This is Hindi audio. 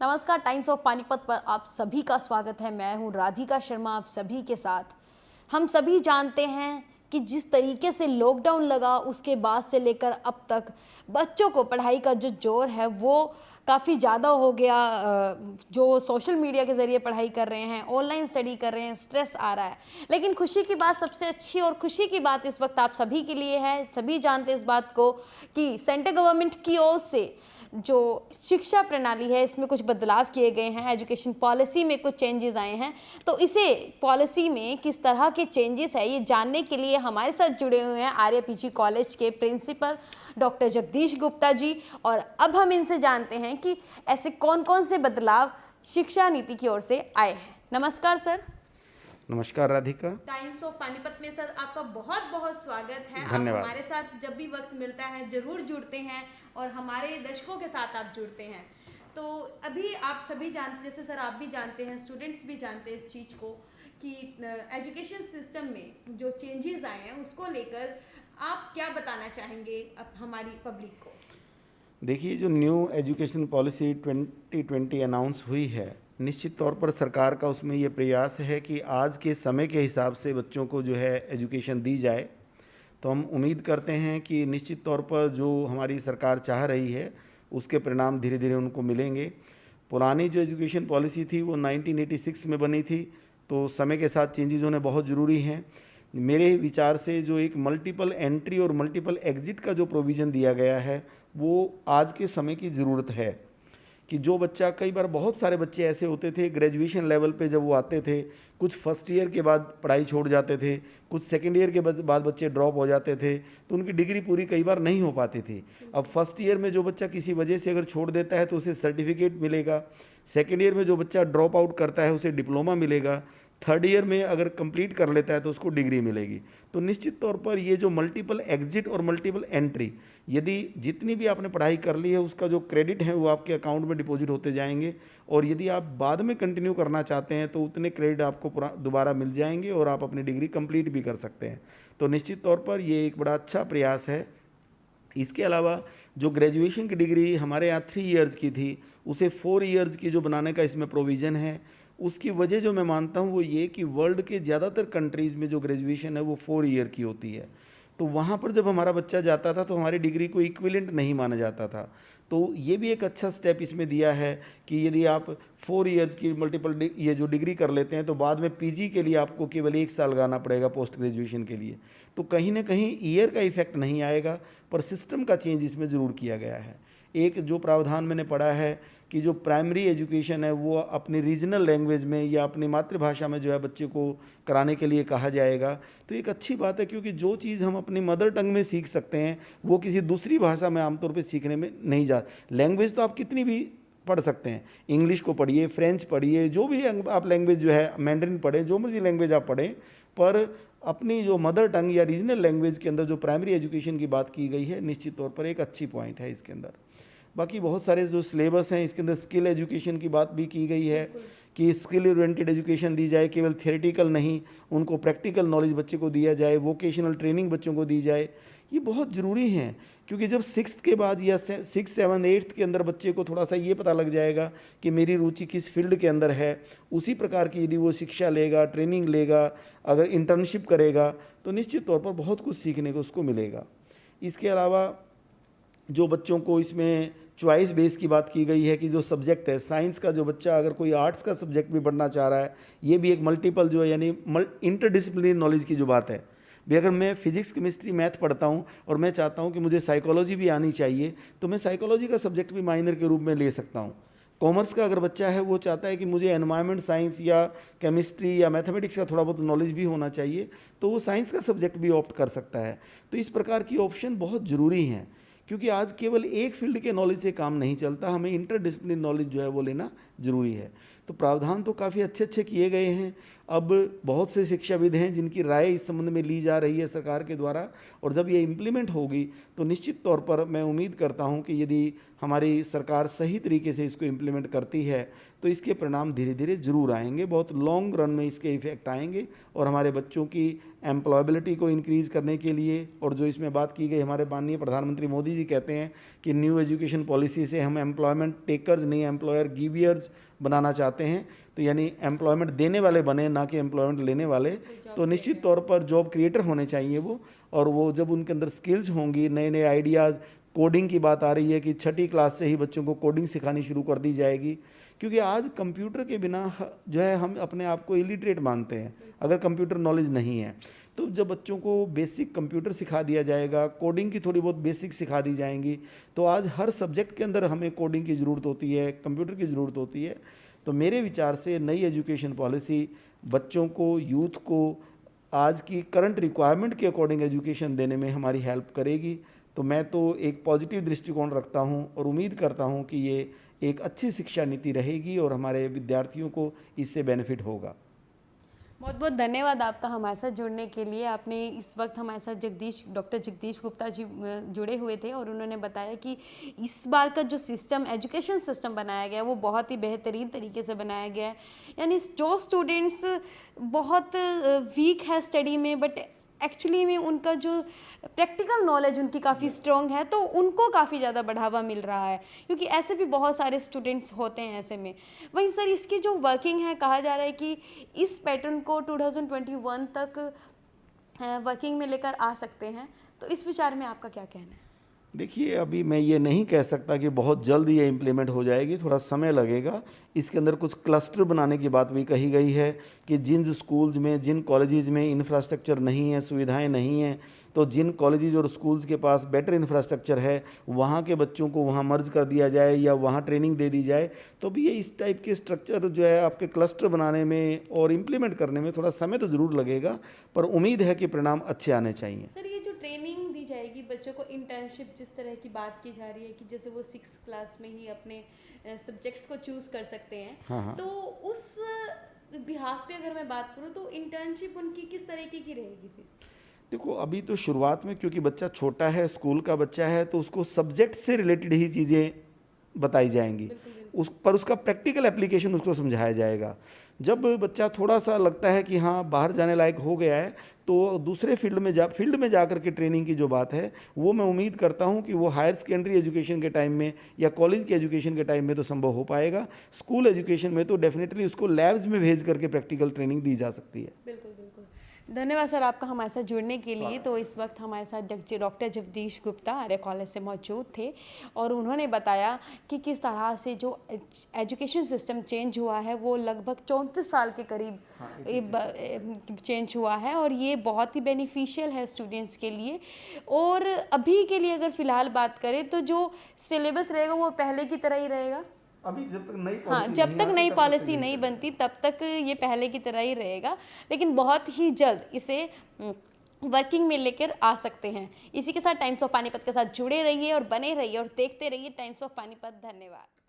नमस्कार, टाइम्स ऑफ पानीपत पर आप सभी का स्वागत है। मैं हूं राधिका शर्मा, आप सभी के साथ। हम सभी जानते हैं कि जिस तरीके से लॉकडाउन लगा उसके बाद से लेकर अब तक बच्चों को पढ़ाई का जो जोर है वो काफ़ी ज़्यादा हो गया। जो सोशल मीडिया के ज़रिए पढ़ाई कर रहे हैं, ऑनलाइन स्टडी कर रहे हैं, स्ट्रेस आ रहा है। लेकिन खुशी की बात, सबसे अच्छी और खुशी की बात इस वक्त आप सभी के लिए है, सभी जानते हैं इस बात को कि सेंट्रल गवर्नमेंट की ओर से जो शिक्षा प्रणाली है इसमें कुछ बदलाव किए गए हैं। एजुकेशन पॉलिसी में कुछ चेंजेस आए हैं। तो इसे पॉलिसी में किस तरह के चेंजेस है ये जानने के लिए हमारे साथ जुड़े हुए हैं आर्यपीजी कॉलेज के प्रिंसिपल डॉक्टर जगदीश गुप्ता जी। और अब हम इनसे जानते हैं कि ऐसे कौन कौन से बदलाव शिक्षा नीति की ओर से आए हैं। नमस्कार सर। नमस्कार राधिका। टाइम्स ऑफ पानीपत में सर आपका बहुत बहुत स्वागत है। आप धन्यवाद। हमारे साथ जब भी वक्त मिलता है जरूर जुड़ते हैं और हमारे दर्शकों के साथ आप जुड़ते हैं। तो अभी आप सभी जानते, जैसे सर आप भी जानते हैं, स्टूडेंट्स भी जानते हैं इस चीज़ को कि एजुकेशन सिस्टम में जो चेंजेस आए हैं उसको लेकर आप क्या बताना चाहेंगे अब हमारी पब्लिक को? देखिए, जो न्यू एजुकेशन पॉलिसी 2020 अनाउंस हुई है, निश्चित तौर पर सरकार का उसमें ये प्रयास है कि आज के समय के हिसाब से बच्चों को जो है एजुकेशन दी जाए। तो हम उम्मीद करते हैं कि निश्चित तौर पर जो हमारी सरकार चाह रही है उसके परिणाम धीरे धीरे उनको मिलेंगे। पुरानी जो एजुकेशन पॉलिसी थी वो 1986 में बनी थी, तो समय के साथ चेंजेस होने बहुत ज़रूरी हैं। मेरे विचार से जो एक मल्टीपल एंट्री और मल्टीपल एग्जिट का जो प्रोविज़न दिया गया है वो आज के समय की ज़रूरत है। कि जो बच्चा, कई बार बहुत सारे बच्चे ऐसे होते थे ग्रेजुएशन लेवल पे जब वो आते थे, कुछ फर्स्ट ईयर के बाद पढ़ाई छोड़ जाते थे, कुछ सेकेंड ईयर के बाद बच्चे ड्रॉप हो जाते थे, तो उनकी डिग्री पूरी कई बार नहीं हो पाती थी। अब फर्स्ट ईयर में जो बच्चा किसी वजह से अगर छोड़ देता है तो उसे सर्टिफिकेट मिलेगा। सेकेंड ईयर में जो बच्चा ड्रॉप आउट करता है उसे डिप्लोमा मिलेगा। थर्ड ईयर में अगर कंप्लीट कर लेता है तो उसको डिग्री मिलेगी। तो निश्चित तौर पर ये जो मल्टीपल एग्जिट और मल्टीपल एंट्री, यदि जितनी भी आपने पढ़ाई कर ली है उसका जो क्रेडिट है वो आपके अकाउंट में डिपॉजिट होते जाएंगे, और यदि आप बाद में कंटिन्यू करना चाहते हैं तो उतने क्रेडिट आपको दोबारा मिल जाएंगे और आप अपनी डिग्री कंप्लीट भी कर सकते हैं। तो निश्चित तौर पर ये एक बड़ा अच्छा प्रयास है। इसके अलावा जो ग्रेजुएशन की डिग्री हमारे यहाँ 3 इयर्स की थी उसे 4 इयर्स की जो बनाने का इसमें प्रोविज़न है, उसकी वजह जो मैं मानता हूँ वो ये कि वर्ल्ड के ज़्यादातर कंट्रीज़ में जो ग्रेजुएशन है वो 4 ईयर की होती है। तो वहाँ पर जब हमारा बच्चा जाता था तो हमारी डिग्री को इक्विवेलेंट नहीं माना जाता था। तो ये भी एक अच्छा स्टेप इसमें दिया है कि यदि आप 4 इयर्स की मल्टीपल ये जो डिग्री कर लेते हैं तो बाद में पीजी के लिए आपको केवल 1 साल लगाना पड़ेगा पोस्ट ग्रेजुएशन के लिए। तो कहीं ना कहीं ईयर का इफेक्ट नहीं आएगा, पर सिस्टम का चेंज इसमें ज़रूर किया गया है। एक जो प्रावधान मैंने पढ़ा है कि जो प्राइमरी एजुकेशन है वो अपनी रीजनल लैंग्वेज में या अपनी मातृभाषा में जो है बच्चे को कराने के लिए कहा जाएगा। तो एक अच्छी बात है, क्योंकि जो चीज़ हम अपनी मदर टंग में सीख सकते हैं वो किसी दूसरी भाषा में आमतौर पे सीखने में नहीं जा। लैंग्वेज तो आप कितनी भी पढ़ सकते हैं, इंग्लिश को पढ़िए, फ्रेंच पढ़िए, जो भी आप लैंग्वेज जो है, मैंडरिन पढ़ें, जो मर्जी लैंग्वेज आप पढ़ें, पर अपनी जो मदर टंग या रीजनल लैंग्वेज के अंदर जो प्राइमरी एजुकेशन की बात की गई है निश्चित तौर पर एक अच्छी पॉइंट है इसके अंदर। बाकी बहुत सारे जो सिलेबस हैं इसके अंदर स्किल एजुकेशन की बात भी की गई है कि स्किल ओरिएंटेड एजुकेशन दी जाए, केवल थियोरेटिकल नहीं, उनको प्रैक्टिकल नॉलेज बच्चे को दिया जाए, वोकेशनल ट्रेनिंग बच्चों को दी जाए। ये बहुत ज़रूरी है, क्योंकि जब 6th के बाद या 6, 7, 8th के अंदर बच्चे को थोड़ा सा ये पता लग जाएगा कि मेरी रुचि किस फील्ड के अंदर है, उसी प्रकार की यदि वो शिक्षा लेगा, ट्रेनिंग लेगा, अगर इंटर्नशिप करेगा तो निश्चित तौर पर बहुत कुछ सीखने को उसको मिलेगा। इसके अलावा जो बच्चों को इसमें चॉइस बेस की बात की गई है कि जो सब्जेक्ट है साइंस का, जो बच्चा अगर कोई आर्ट्स का सब्जेक्ट भी पढ़ना चाह रहा है, ये भी एक मल्टीपल जो है यानी इंटरडिसिप्लिनरी नॉलेज की जो बात है भी, अगर मैं फिजिक्स, केमिस्ट्री, मैथ पढ़ता हूँ और मैं चाहता हूँ कि मुझे साइकोलॉजी भी आनी चाहिए तो मैं साइकोलॉजी का सब्जेक्ट भी माइनर के रूप में ले सकता हूँ। कॉमर्स का अगर बच्चा है वो चाहता है कि मुझे एनवायरनमेंट साइंस या केमिस्ट्री या मैथमेटिक्स का थोड़ा बहुत नॉलेज भी होना चाहिए, तो वो साइंस का सब्जेक्ट भी ऑप्ट कर सकता है। तो इस प्रकार की ऑप्शन बहुत ज़रूरी हैं, क्योंकि आज केवल एक फील्ड के नॉलेज से काम नहीं चलता, हमें इंटरडिसिप्लिनरी नॉलेज जो है वो लेना ज़रूरी है। तो प्रावधान तो काफ़ी अच्छे अच्छे किए गए हैं। अब बहुत से शिक्षाविद हैं जिनकी राय इस संबंध में ली जा रही है सरकार के द्वारा, और जब ये इम्प्लीमेंट होगी तो निश्चित तौर पर मैं उम्मीद करता हूँ कि यदि हमारी सरकार सही तरीके से इसको इम्प्लीमेंट करती है तो इसके परिणाम धीरे धीरे ज़रूर आएंगे, बहुत लॉन्ग रन में इसके इफेक्ट आएंगे, और हमारे बच्चों की एम्प्लॉयबिलिटी को इंक्रीज़ करने के लिए, और जो इसमें बात की गई, हमारे माननीय प्रधानमंत्री मोदी जी कहते हैं कि न्यू एजुकेशन पॉलिसी से हम एम्प्लॉयमेंट टेकर्स नहीं एम्प्लॉयर गिवियर्स बनाना चाहते हैं, तो यानी एम्प्लॉयमेंट देने वाले बने, ना कि एम्प्लॉयमेंट लेने वाले। तो निश्चित तौर पर जॉब क्रिएटर होने चाहिए वो, और वो जब उनके अंदर स्किल्स होंगी, नए नए आइडियाज़, कोडिंग की बात आ रही है कि छठी क्लास से ही बच्चों को कोडिंग सिखानी शुरू कर दी जाएगी, क्योंकि आज कंप्यूटर के बिना जो है हम अपने आप को इलिटरेट मानते हैं अगर कंप्यूटर नॉलेज नहीं है। तो जब बच्चों को बेसिक कंप्यूटर सिखा दिया जाएगा, कोडिंग की थोड़ी बहुत बेसिक सिखा दी जाएंगी, तो आज हर सब्जेक्ट के अंदर हमें कोडिंग की ज़रूरत होती है, कंप्यूटर की ज़रूरत होती है। तो मेरे विचार से नई एजुकेशन पॉलिसी बच्चों को, यूथ को आज की करंट रिक्वायरमेंट के अकॉर्डिंग एजुकेशन देने में हमारी हेल्प करेगी। तो मैं तो एक पॉजिटिव दृष्टिकोण रखता हूं और उम्मीद करता हूं कि ये एक अच्छी शिक्षा नीति रहेगी और हमारे विद्यार्थियों को इससे बेनिफिट होगा। बहुत बहुत धन्यवाद आपका हमारे साथ जुड़ने के लिए। आपने इस वक्त हमारे साथ डॉक्टर जगदीश गुप्ता जी जुड़े हुए थे, और उन्होंने बताया कि इस बार का जो सिस्टम, एजुकेशन सिस्टम बनाया गया है वो बहुत ही बेहतरीन तरीके से बनाया गया है। यानी जो स्टूडेंट्स बहुत वीक है स्टडी में, बट एक्चुअली में उनका जो प्रैक्टिकल नॉलेज उनकी काफ़ी स्ट्रॉन्ग है, तो उनको काफ़ी ज़्यादा बढ़ावा मिल रहा है, क्योंकि ऐसे भी बहुत सारे स्टूडेंट्स होते हैं ऐसे में। वहीं सर, इसकी जो वर्किंग है, कहा जा रहा है कि इस पैटर्न को 2021 तक वर्किंग में लेकर आ सकते हैं, तो इस विचार में आपका क्या कहना है? देखिए, अभी मैं ये नहीं कह सकता कि बहुत जल्द ये इम्प्लीमेंट हो जाएगी, थोड़ा समय लगेगा। इसके अंदर कुछ क्लस्टर बनाने की बात भी कही गई है कि जिन स्कूल्स में, जिन कॉलेजेस में इंफ्रास्ट्रक्चर नहीं है, सुविधाएं नहीं हैं, तो जिन कॉलेजेस और स्कूल्स के पास बेटर इंफ्रास्ट्रक्चर है वहाँ के बच्चों को वहाँ मर्ज कर दिया जाए या वहाँ ट्रेनिंग दे दी जाए। तो भी ये इस टाइप के स्ट्रक्चर जो है आपके क्लस्टर बनाने में और इम्प्लीमेंट करने में थोड़ा समय तो ज़रूर लगेगा, पर उम्मीद है कि परिणाम अच्छे आने चाहिए। सर, ये जो ट्रेनिंग दी जाएगी बच्चों को, इंटर्नशिप जिस तरह की बात की जा रही है कि जैसे वो 6th क्लास में ही अपने सब्जेक्ट्स को चूज़ कर सकते हैं, हाँ। तो उस बिहाफ पे अगर मैं बात करूँ तो इंटर्नशिप उनकी किस तरीके की रहेगी फिर? देखो, अभी तो शुरुआत में क्योंकि बच्चा छोटा है, स्कूल का बच्चा है, तो उसको सब्जेक्ट से रिलेटेड ही चीज़ें बताई जाएंगी, उस पर उसका प्रैक्टिकल एप्लीकेशन उसको समझाया जाएगा। जब बच्चा थोड़ा सा लगता है कि हाँ बाहर जाने लायक हो गया है, तो दूसरे फील्ड में जा कर के ट्रेनिंग की जो बात है वो मैं उम्मीद करता हूँ कि वो हायर सेकेंडरी एजुकेशन के टाइम में या कॉलेज के एजुकेशन के टाइम में तो संभव हो पाएगा। स्कूल एजुकेशन में तो डेफिनेटली उसको लैब्स में भेज करके प्रैक्टिकल ट्रेनिंग दी जा सकती है। बिल्कुल बिल्कुल। धन्यवाद सर आपका हमारे साथ जुड़ने के लिए। तो इस वक्त हमारे साथ डॉक्टर जगदीश गुप्ता आर्य कॉलेज से मौजूद थे, और उन्होंने बताया कि किस तरह से जो एजुकेशन सिस्टम चेंज हुआ है वो लगभग 34 साल के करीब चेंज हुआ है, और ये बहुत ही बेनिफिशियल है स्टूडेंट्स के लिए। और अभी के लिए अगर फ़िलहाल बात करें तो जो सिलेबस रहेगा वो पहले की तरह ही रहेगा। अभी जब तक नई जब तक नई पॉलिसी नहीं बनती तब तक ये पहले की तरह ही रहेगा, लेकिन बहुत ही जल्द इसे वर्किंग में लेकर आ सकते हैं। इसी के साथ टाइम्स ऑफ पानीपत के साथ जुड़े रहिए और बने रहिए और देखते रहिए टाइम्स ऑफ पानीपत। धन्यवाद।